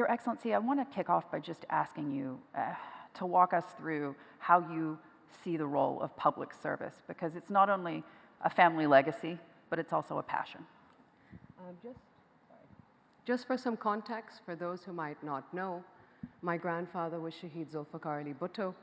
Your Excellency, I want to kick off by just asking you to walk us through how you see the role of public service, because it's not only a family legacy, but it's also a passion. Just for some context, for those who might not know, my grandfather was Shaheed Zulfikar Ali Bhutto.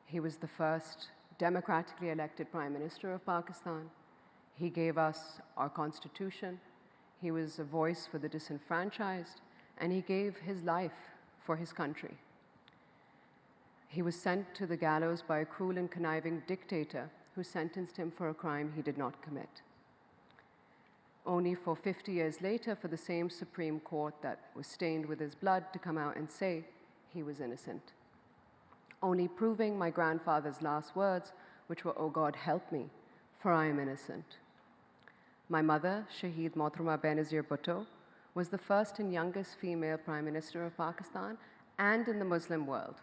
He was the first democratically elected Prime Minister of Pakistan. He gave us our constitution. He was a voice for the disenfranchised, and he gave his life for his country. He was sent to the gallows by a cruel and conniving dictator who sentenced him for a crime he did not commit. Only for 50 years later, for the same Supreme Court that was stained with his blood to come out and say he was innocent. Only proving my grandfather's last words, which were, "Oh God, help me, for I am innocent." My mother, Shaheed Mohtharama Benazir Bhutto, was the first and youngest female Prime Minister of Pakistan and in the Muslim world.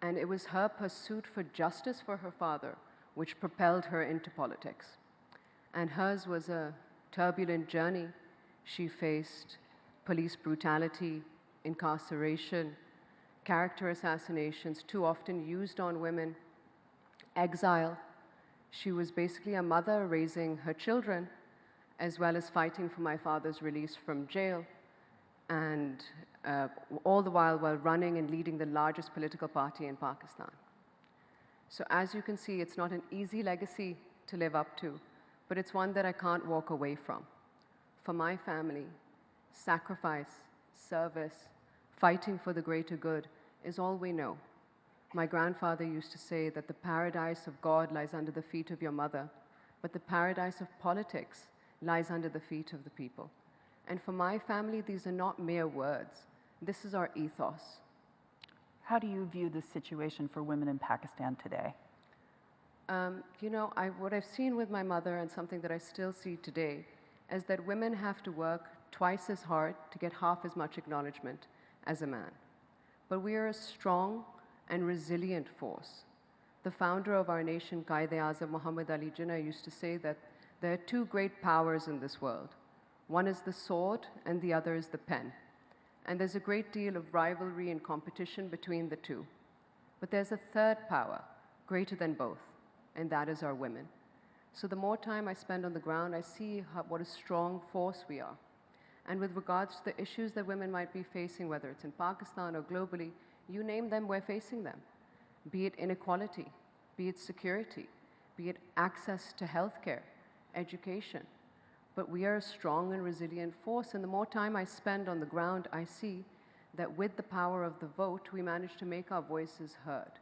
And it was her pursuit for justice for her father which propelled her into politics. And hers was a turbulent journey. She faced police brutality, incarceration, character assassinations, too often used on women, exile. She was basically a mother raising her children, as well as fighting for my father's release from jail, and all the while running and leading the largest political party in Pakistan. So as you can see, it's not an easy legacy to live up to, but it's one that I can't walk away from. For my family, sacrifice, service, fighting for the greater good is all we know. My grandfather used to say that the paradise of God lies under the feet of your mother, but the paradise of politics lies under the feet of the people. And for my family, these are not mere words. This is our ethos. How do you view the situation for women in Pakistan today? You know, what I've seen with my mother, and something that I still see today, is that women have to work twice as hard to get half as much acknowledgement as a man. But we are a strong and resilient force. The founder of our nation, Qaid-e-Azam Muhammad Ali Jinnah, used to say that there are two great powers in this world. One is the sword and the other is the pen. And there's a great deal of rivalry and competition between the two. But there's a third power, greater than both, and that is our women. So the more time I spend on the ground, I see what a strong force we are. And with regards to the issues that women might be facing, whether it's in Pakistan or globally, you name them, we're facing them. Be it inequality, be it security, be it access to healthcare, education. But we are a strong and resilient force, and the more time I spend on the ground, I see that with the power of the vote, we manage to make our voices heard.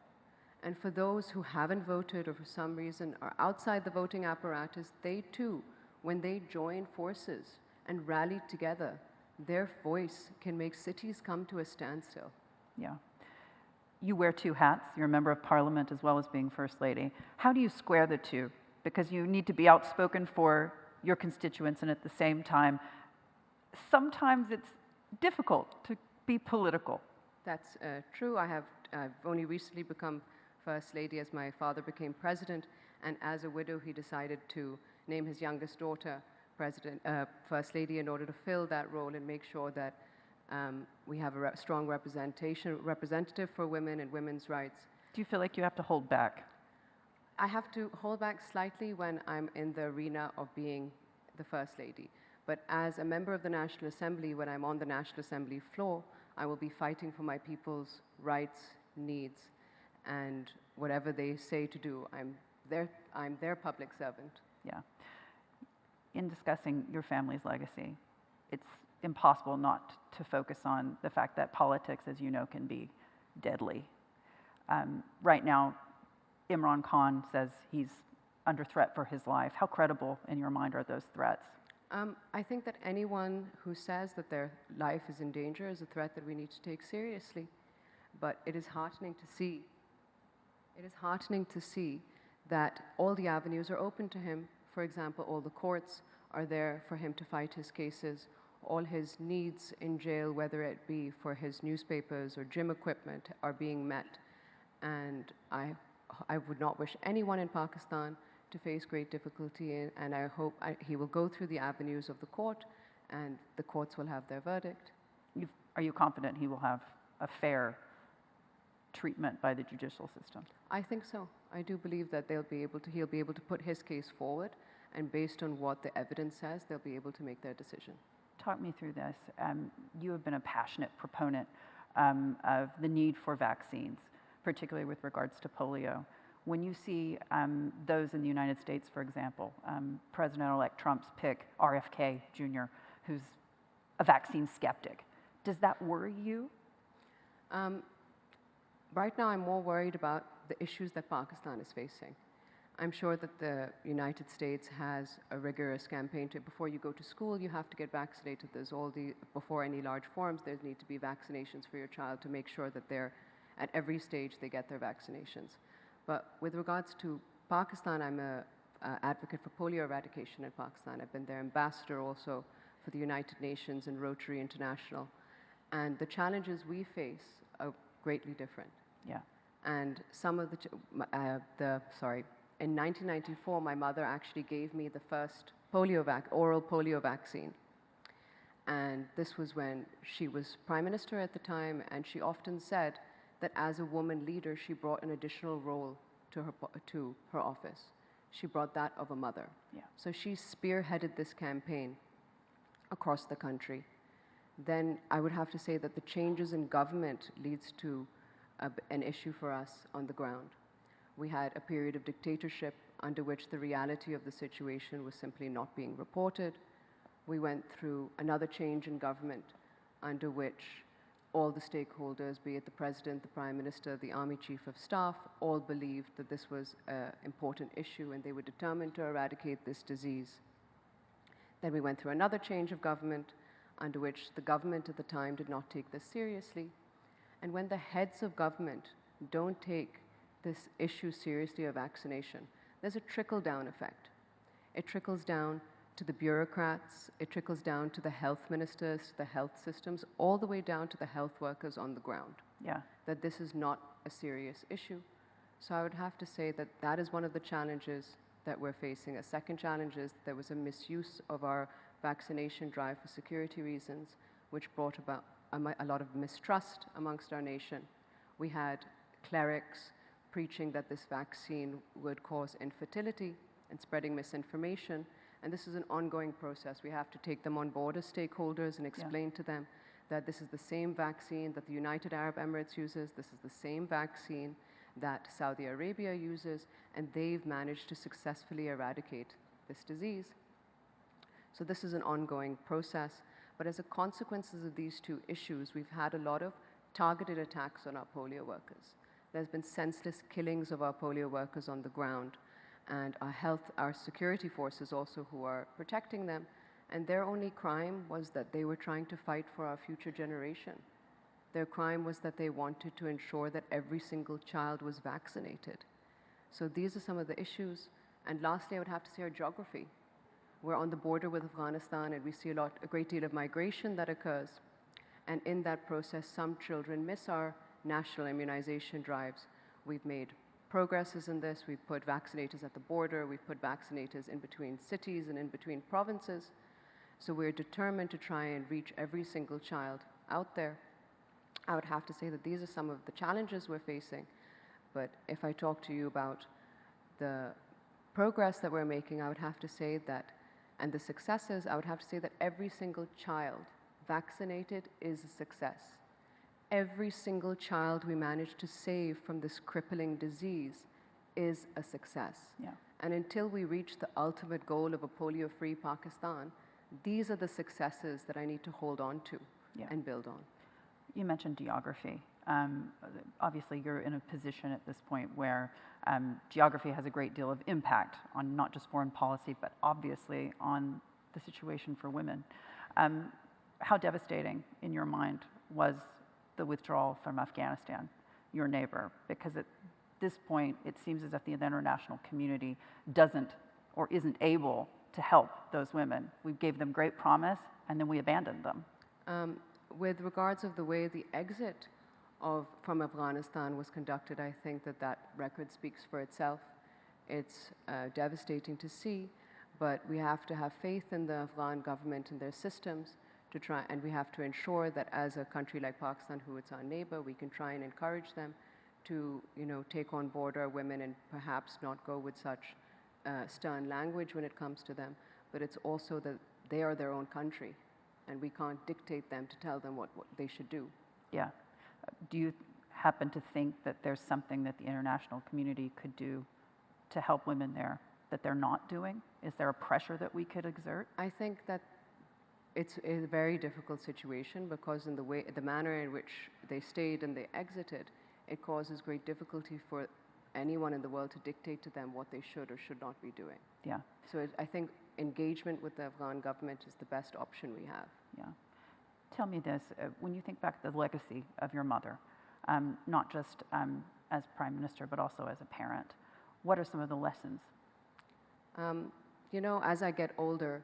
And for those who haven't voted or for some reason are outside the voting apparatus, they too, when they join forces and rally together, their voice can make cities come to a standstill. Yeah. You wear two hats. You're a member of parliament as well as being First Lady. How do you square the two? Because you need to be outspoken for your constituents, and at the same time, sometimes it's difficult to be political. That's true. I've only recently become First Lady as my father became president, and as a widow, he decided to name his youngest daughter First Lady in order to fill that role and make sure that we have a strong representative for women and women's rights. Do you feel like you have to hold back? I have to hold back slightly when I'm in the arena of being the First Lady. But as a member of the National Assembly, when I'm on the National Assembly floor, I will be fighting for my people's rights, needs, and whatever they say to do. I'm their public servant. Yeah. In discussing your family's legacy, it's impossible not to focus on the fact that politics, as you know, can be deadly. Right now, Imran Khan says he's under threat for his life. How credible, in your mind, are those threats? I think that anyone who says that their life is in danger is a threat that we need to take seriously. But it is heartening to see. It is heartening to see that all the avenues are open to him. For example, all the courts are there for him to fight his cases. All his needs in jail, whether it be for his newspapers or gym equipment, are being met. And I would not wish anyone in Pakistan to face great difficulty, and I hope he will go through the avenues of the court, and the courts will have their verdict. You've Are you confident he will have a fair treatment by the judicial system? I think so. I do believe that he'll be able to put his case forward, and based on what the evidence says, they'll be able to make their decision. Talk me through this. You have been a passionate proponent of the need for vaccines, particularly with regards to polio. When you see those in the United States, for example, President-elect Trump's pick, RFK Jr., who's a vaccine skeptic, does that worry you? Right now, I'm more worried about the issues that Pakistan is facing. I'm sure that the United States has a rigorous campaign before you go to school, you have to get vaccinated. Before any large forums, there need to be vaccinations for your child to make sure that at every stage they get their vaccinations. But with regards to Pakistan, I'm an advocate for polio eradication in Pakistan. I've been their ambassador also for the United Nations and Rotary International. And the challenges we face are greatly different. Yeah. And some of in 1994, my mother actually gave me the first oral polio vaccine. And this was when she was Prime Minister at the time, and she often said that as a woman leader, she brought an additional role to her office. She brought that of a mother. Yeah. So she spearheaded this campaign across the country. Then I would have to say that the changes in government leads to an issue for us on the ground. We had a period of dictatorship under which the reality of the situation was simply not being reported. We went through another change in government under which all the stakeholders, be it the President, the Prime Minister, the Army Chief of Staff, all believed that this was an important issue and they were determined to eradicate this disease. Then we went through another change of government under which the government at the time did not take this seriously. And when the heads of government don't take this issue seriously of vaccination, there's a trickle-down effect. It trickles down to the bureaucrats, it trickles down to the health ministers, the health systems, all the way down to the health workers on the ground. Yeah. That this is not a serious issue. So I would have to say that that is one of the challenges that we're facing. A second challenge is that there was a misuse of our vaccination drive for security reasons, which brought about a lot of mistrust amongst our nation. We had clerics preaching that this vaccine would cause infertility and spreading misinformation. And this is an ongoing process. We have to take them on board as stakeholders and explain to them that this is the same vaccine that the United Arab Emirates uses, this is the same vaccine that Saudi Arabia uses, and they've managed to successfully eradicate this disease. So this is an ongoing process. But as a consequence of these two issues, we've had a lot of targeted attacks on our polio workers. There's been senseless killings of our polio workers on the ground, and our security forces also who are protecting them, and their only crime was that they were trying to fight for our future generation. Their crime was that they wanted to ensure that every single child was vaccinated. So these are some of the issues. And lastly, I would have to say our geography. We're on the border with Afghanistan, and we see a great deal of migration that occurs. And in that process, some children miss our national immunization drives. We've made progresses in this. We've put vaccinators at the border. We've put vaccinators in between cities and in between provinces. So we're determined to try and reach every single child out there. I would have to say that these are some of the challenges we're facing. But if I talk to you about the progress that we're making, I would have to say that, and the successes, I would have to say that every single child vaccinated is a success. Every single child we manage to save from this crippling disease is a success. Yeah. And until we reach the ultimate goal of a polio-free Pakistan, these are the successes that I need to hold on to and build on. You mentioned geography. Obviously, you're in a position at this point where geography has a great deal of impact on not just foreign policy, but obviously on the situation for women. How devastating, in your mind, was the withdrawal from Afghanistan, your neighbor? Because at this point, it seems as if the international community doesn't or isn't able to help those women. We gave them great promise, and then we abandoned them. With regards of the way the exit from Afghanistan was conducted, I think that record speaks for itself. It's devastating to see, but we have to have faith in the Afghan government and their systems to try, and we have to ensure that as a country like Pakistan, who is our neighbor, we can try and encourage them to, take on board our women and perhaps not go with such stern language when it comes to them. But it's also that they are their own country, and we can't dictate them to tell them what they should do. Yeah. Do you happen to think that there's something that the international community could do to help women there that they're not doing? Is there a pressure that we could exert? I think that it's a very difficult situation because in the manner in which they stayed and they exited, it causes great difficulty for anyone in the world to dictate to them what they should or should not be doing. Yeah. So I think engagement with the Afghan government is the best option we have. Yeah. Tell me this, when you think back to the legacy of your mother, not just as Prime Minister, but also as a parent, what are some of the lessons? As I get older,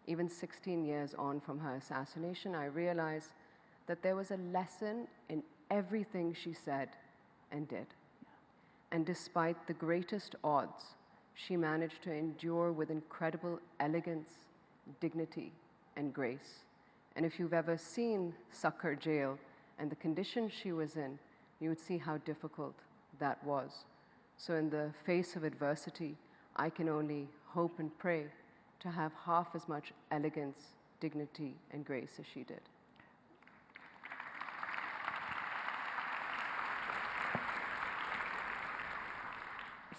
even 16 years on from her assassination, I realize that there was a lesson in everything she said and did. And despite the greatest odds, she managed to endure with incredible elegance, dignity, and grace. And if you've ever seen Succor Jail and the conditions she was in, you would see how difficult that was. So in the face of adversity, I can only hope and pray to have half as much elegance, dignity, and grace as she did.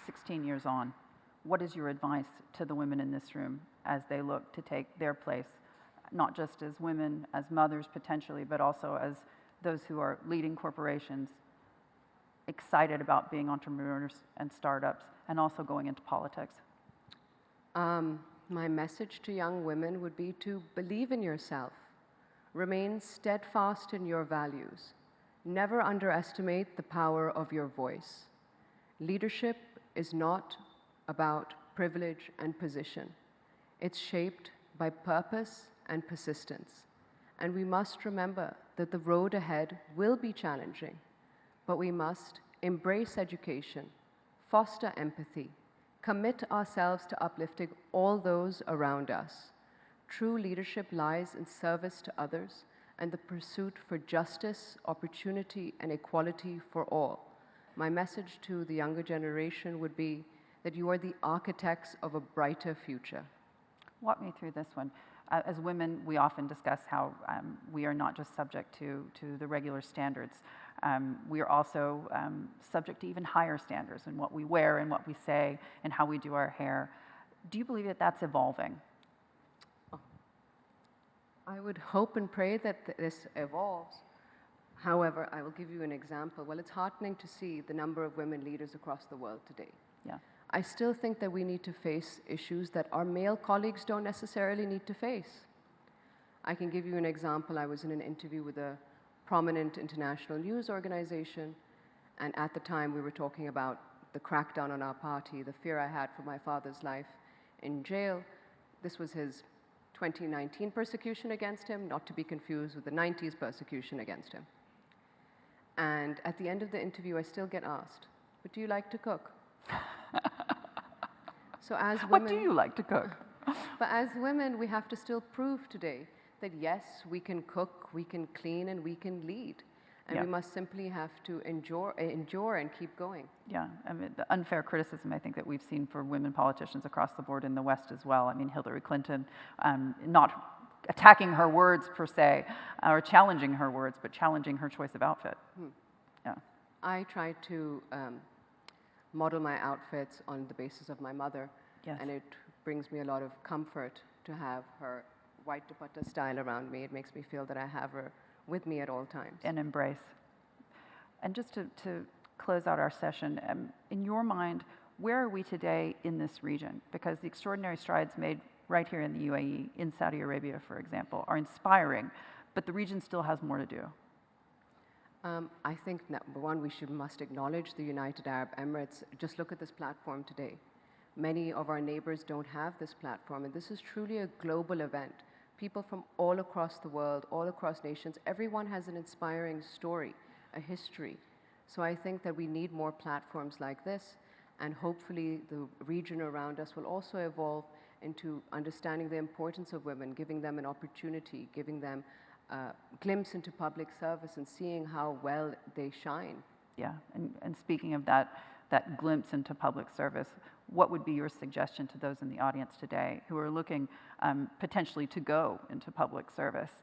"16 years on, what is your advice to the women in this room as they look to take their place, not just as women, as mothers potentially, but also as those who are leading corporations, excited about being entrepreneurs and startups, and also going into politics?" My message to young women would be to believe in yourself, remain steadfast in your values, never underestimate the power of your voice. Leadership is not about privilege and position. It's shaped by purpose and persistence. And we must remember that the road ahead will be challenging, but we must embrace education, foster empathy, commit ourselves to uplifting all those around us. True leadership lies in service to others and the pursuit for justice, opportunity, and equality for all. My message to the younger generation would be that you are the architects of a brighter future. Walk me through this one. As women, we often discuss how we are not just subject to the regular standards. We are also subject to even higher standards in what we wear and what we say and how we do our hair. Do you believe that that's evolving? I would hope and pray that this evolves. However, I will give you an example. Well, it's heartening to see the number of women leaders across the world today. Yeah. I still think that we need to face issues that our male colleagues don't necessarily need to face. I can give you an example. I was in an interview with a prominent international news organization, and at the time we were talking about the crackdown on our party, the fear I had for my father's life in jail. This was his 2019 persecution against him, not to be confused with the 90s persecution against him. And at the end of the interview, I still get asked, "But do you like to cook?" So as women, What do you like to cook? But as women, we have to still prove today that yes, we can cook, we can clean, and we can lead. And Yeah. we must simply have to endure and keep going. Yeah, I mean, the unfair criticism I think that we've seen for women politicians across the board in the West as well. I mean, Hillary Clinton, not attacking her words per se, or challenging her words, but challenging her choice of outfit. Yeah. I try to model my outfits on the basis of my mother. Yes. And it brings me a lot of comfort to have her white dupatta style around me. It makes me feel that I have her with me at all times. And embrace. And just to close out our session, in your mind, where are we today in this region? Because the extraordinary strides made right here in the UAE, in Saudi Arabia, for example, are inspiring, but the region still has more to do. I think, number one, we must acknowledge the United Arab Emirates. Just look at this platform today. Many of our neighbors don't have this platform, and this is truly a global event. People from all across the world, all across nations, everyone has an inspiring story, a history. So I think that we need more platforms like this, and hopefully the region around us will also evolve into understanding the importance of women, giving them an opportunity, giving them a glimpse into public service and seeing how well they shine. Yeah, and speaking of that glimpse into public service, what would be your suggestion to those in the audience today who are looking potentially to go into public service?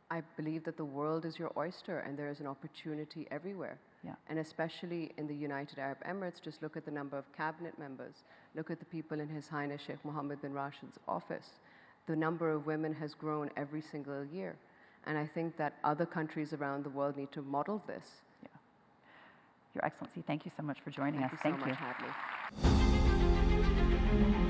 I believe that the world is your oyster and there is an opportunity everywhere. Yeah. And especially in the United Arab Emirates, just look at the number of cabinet members. Look at the people in His Highness Sheikh Mohammed bin Rashid's office. The number of women has grown every single year. And I think that other countries around the world need to model this. Yeah. Your Excellency, thank you so much for joining us. Thank you so much, Hadley.